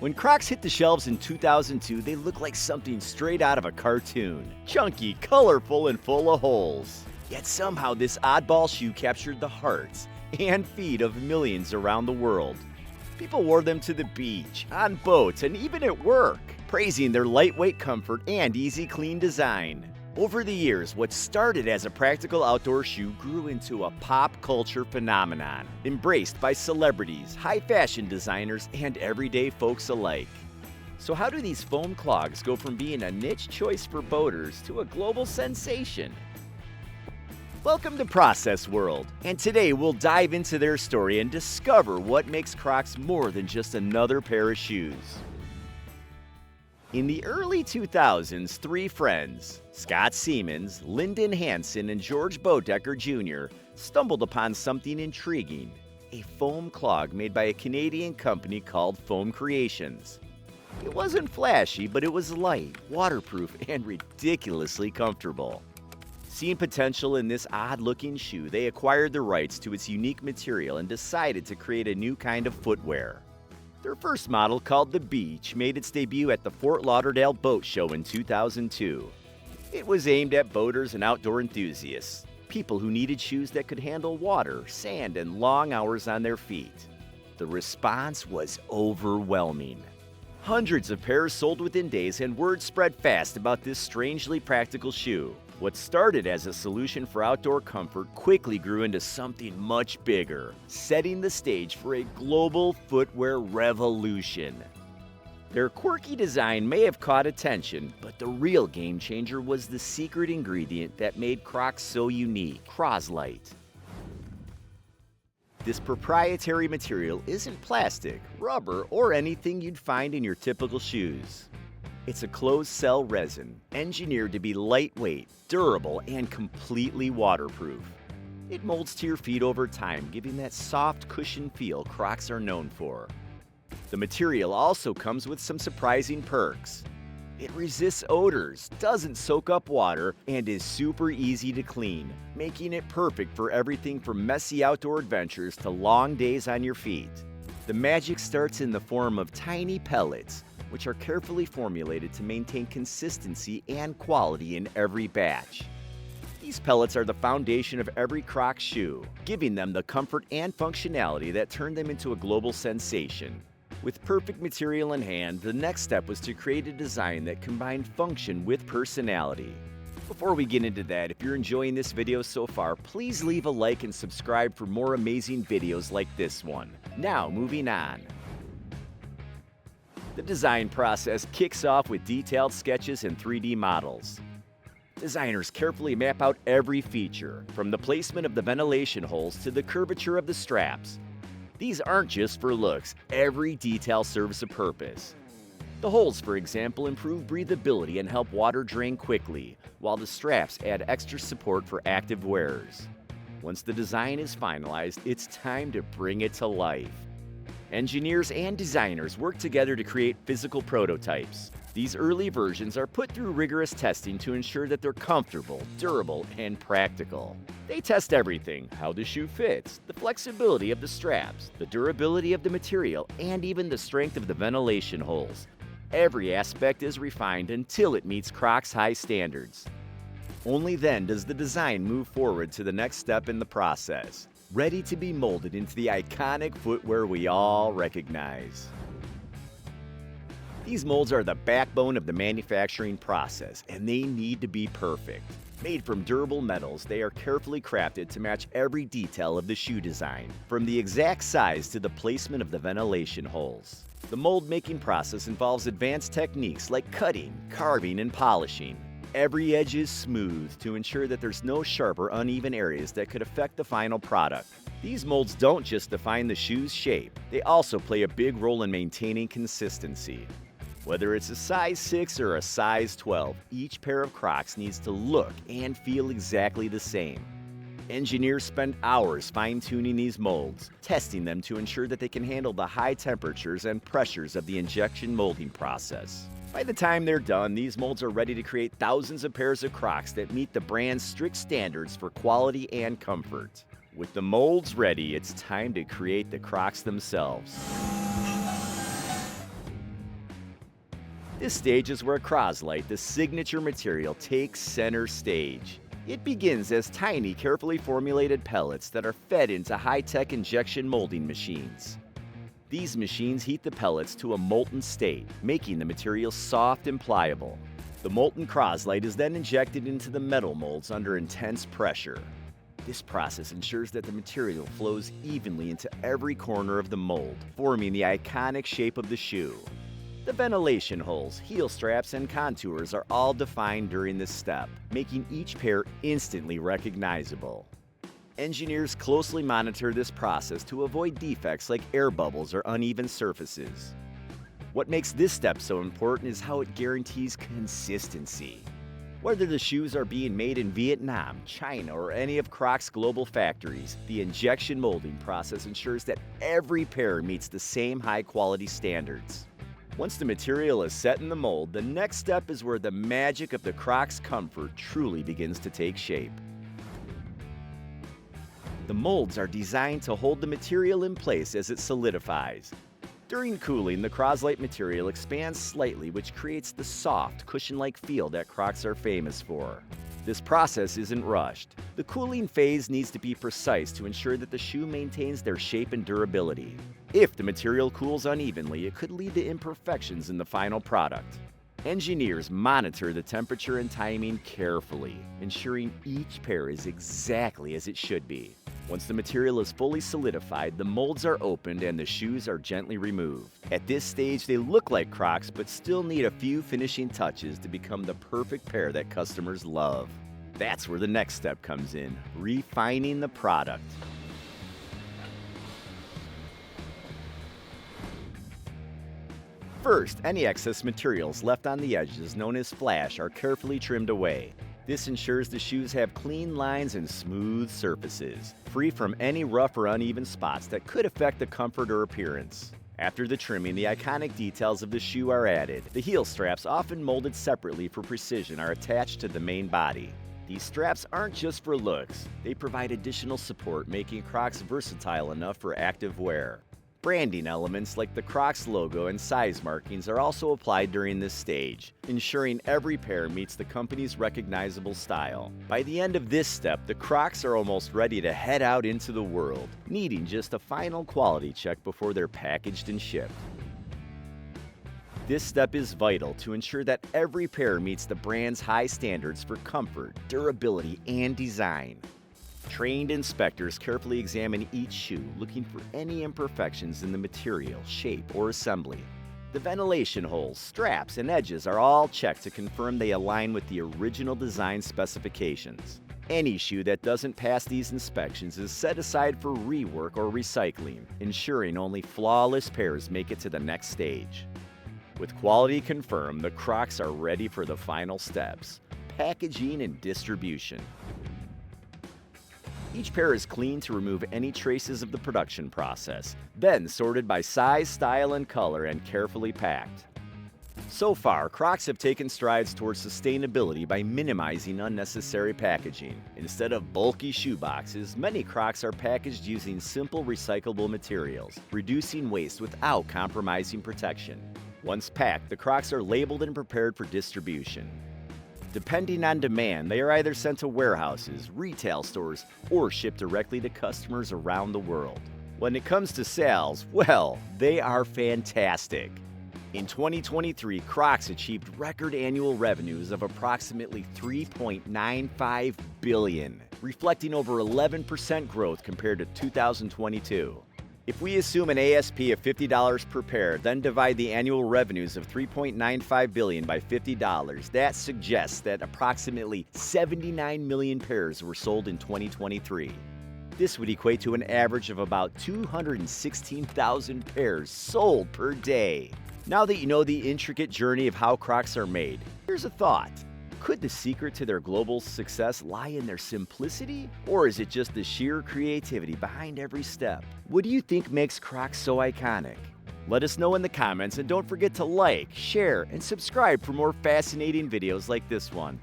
When Crocs hit the shelves in 2002, they looked like something straight out of a cartoon. Chunky, colorful, and full of holes. Yet somehow this oddball shoe captured the hearts and feet of millions around the world. People wore them to the beach, on boats, and even at work, praising their lightweight comfort and easy clean design. Over the years, what started as a practical outdoor shoe grew into a pop culture phenomenon, embraced by celebrities, high fashion designers, and everyday folks alike. So how do these foam clogs go from being a niche choice for boaters to a global sensation? Welcome to Process World, and today we'll dive into their story and discover what makes Crocs more than just another pair of shoes. In the early 2000s, three friends, Scott Siemens, Lyndon Hansen, and George Bodecker Jr., stumbled upon something intriguing, a foam clog made by a Canadian company called Foam Creations. It wasn't flashy, but it was light, waterproof, and ridiculously comfortable. Seeing potential in this odd-looking shoe, they acquired the rights to its unique material and decided to create a new kind of footwear. Their first model, called the Beach, made its debut at the Fort Lauderdale Boat Show in 2002. It was aimed at boaters and outdoor enthusiasts, people who needed shoes that could handle water, sand, and long hours on their feet. The response was overwhelming. Hundreds of pairs sold within days, and word spread fast about this strangely practical shoe. What started as a solution for outdoor comfort quickly grew into something much bigger, setting the stage for a global footwear revolution. Their quirky design may have caught attention, but the real game changer was the secret ingredient that made Crocs so unique: Croslite. This proprietary material isn't plastic, rubber, or anything you'd find in your typical shoes. It's a closed-cell resin, engineered to be lightweight, durable, and completely waterproof. It molds to your feet over time, giving that soft, cushioned feel Crocs are known for. The material also comes with some surprising perks. It resists odors, doesn't soak up water, and is super easy to clean, making it perfect for everything from messy outdoor adventures to long days on your feet. The magic starts in the form of tiny pellets, which are carefully formulated to maintain consistency and quality in every batch. These pellets are the foundation of every Crocs shoe, giving them the comfort and functionality that turned them into a global sensation. With perfect material in hand, the next step was to create a design that combined function with personality. Before we get into that, if you're enjoying this video so far, please leave a like and subscribe for more amazing videos like this one. Now, moving on. The design process kicks off with detailed sketches and 3D models. Designers carefully map out every feature, from the placement of the ventilation holes to the curvature of the straps. These aren't just for looks, every detail serves a purpose. The holes, for example, improve breathability and help water drain quickly, while the straps add extra support for active wearers. Once the design is finalized, it's time to bring it to life. Engineers and designers work together to create physical prototypes. These early versions are put through rigorous testing to ensure that they're comfortable, durable, and practical. They test everything: how the shoe fits, the flexibility of the straps, the durability of the material, and even the strength of the ventilation holes. Every aspect is refined until it meets Crocs' high standards. Only then does the design move forward to the next step in the process, ready to be molded into the iconic footwear we all recognize. These molds are the backbone of the manufacturing process, and they need to be perfect. Made from durable metals, they are carefully crafted to match every detail of the shoe design, from the exact size to the placement of the ventilation holes. The mold-making process involves advanced techniques like cutting, carving, and polishing. Every edge is smoothed to ensure that there's no sharp or uneven areas that could affect the final product. These molds don't just define the shoe's shape, they also play a big role in maintaining consistency. Whether it's a size 6 or a size 12, each pair of Crocs needs to look and feel exactly the same. Engineers spend hours fine-tuning these molds, testing them to ensure that they can handle the high temperatures and pressures of the injection molding process. By the time they're done, these molds are ready to create thousands of pairs of Crocs that meet the brand's strict standards for quality and comfort. With the molds ready, it's time to create the Crocs themselves. This stage is where Croslite, the signature material, takes center stage. It begins as tiny, carefully formulated pellets that are fed into high-tech injection molding machines. These machines heat the pellets to a molten state, making the material soft and pliable. The molten Croslite is then injected into the metal molds under intense pressure. This process ensures that the material flows evenly into every corner of the mold, forming the iconic shape of the shoe. The ventilation holes, heel straps, and contours are all defined during this step, making each pair instantly recognizable. Engineers closely monitor this process to avoid defects like air bubbles or uneven surfaces. What makes this step so important is how it guarantees consistency. Whether the shoes are being made in Vietnam, China, or any of Crocs' global factories, the injection molding process ensures that every pair meets the same high-quality standards. Once the material is set in the mold, the next step is where the magic of the Crocs comfort truly begins to take shape. The molds are designed to hold the material in place as it solidifies. During cooling, the Croslite material expands slightly, which creates the soft, cushion-like feel that Crocs are famous for. This process isn't rushed. The cooling phase needs to be precise to ensure that the shoe maintains their shape and durability. If the material cools unevenly, it could lead to imperfections in the final product. Engineers monitor the temperature and timing carefully, ensuring each pair is exactly as it should be. Once the material is fully solidified, the molds are opened and the shoes are gently removed. At this stage, they look like Crocs but still need a few finishing touches to become the perfect pair that customers love. That's where the next step comes in, refining the product. First, any excess materials left on the edges, known as flash, are carefully trimmed away. This ensures the shoes have clean lines and smooth surfaces, free from any rough or uneven spots that could affect the comfort or appearance. After the trimming, the iconic details of the shoe are added. The heel straps, often molded separately for precision, are attached to the main body. These straps aren't just for looks. They provide additional support, making Crocs versatile enough for active wear. Branding elements like the Crocs logo and size markings are also applied during this stage, ensuring every pair meets the company's recognizable style. By the end of this step, the Crocs are almost ready to head out into the world, needing just a final quality check before they're packaged and shipped. This step is vital to ensure that every pair meets the brand's high standards for comfort, durability, and design. Trained inspectors carefully examine each shoe, looking for any imperfections in the material, shape, or assembly. The ventilation holes, straps, and edges are all checked to confirm they align with the original design specifications. Any shoe that doesn't pass these inspections is set aside for rework or recycling, ensuring only flawless pairs make it to the next stage. With quality confirmed, the Crocs are ready for the final steps: packaging and distribution. Each pair is cleaned to remove any traces of the production process, then sorted by size, style, and color and carefully packed. So far, Crocs have taken strides towards sustainability by minimizing unnecessary packaging. Instead of bulky shoe boxes, many Crocs are packaged using simple recyclable materials, reducing waste without compromising protection. Once packed, the Crocs are labeled and prepared for distribution. Depending on demand, they are either sent to warehouses, retail stores, or shipped directly to customers around the world. When it comes to sales, well, they are fantastic. In 2023, Crocs achieved record annual revenues of approximately $3.95 billion, reflecting over 11% growth compared to 2022. If we assume an ASP of $50 per pair, then divide the annual revenues of $3.95 billion by $50, that suggests that approximately 79 million pairs were sold in 2023. This would equate to an average of about 216,000 pairs sold per day. Now that you know the intricate journey of how Crocs are made, here's a thought. Could the secret to their global success lie in their simplicity? Or is it just the sheer creativity behind every step? What do you think makes Crocs so iconic? Let us know in the comments, and don't forget to like, share, and subscribe for more fascinating videos like this one.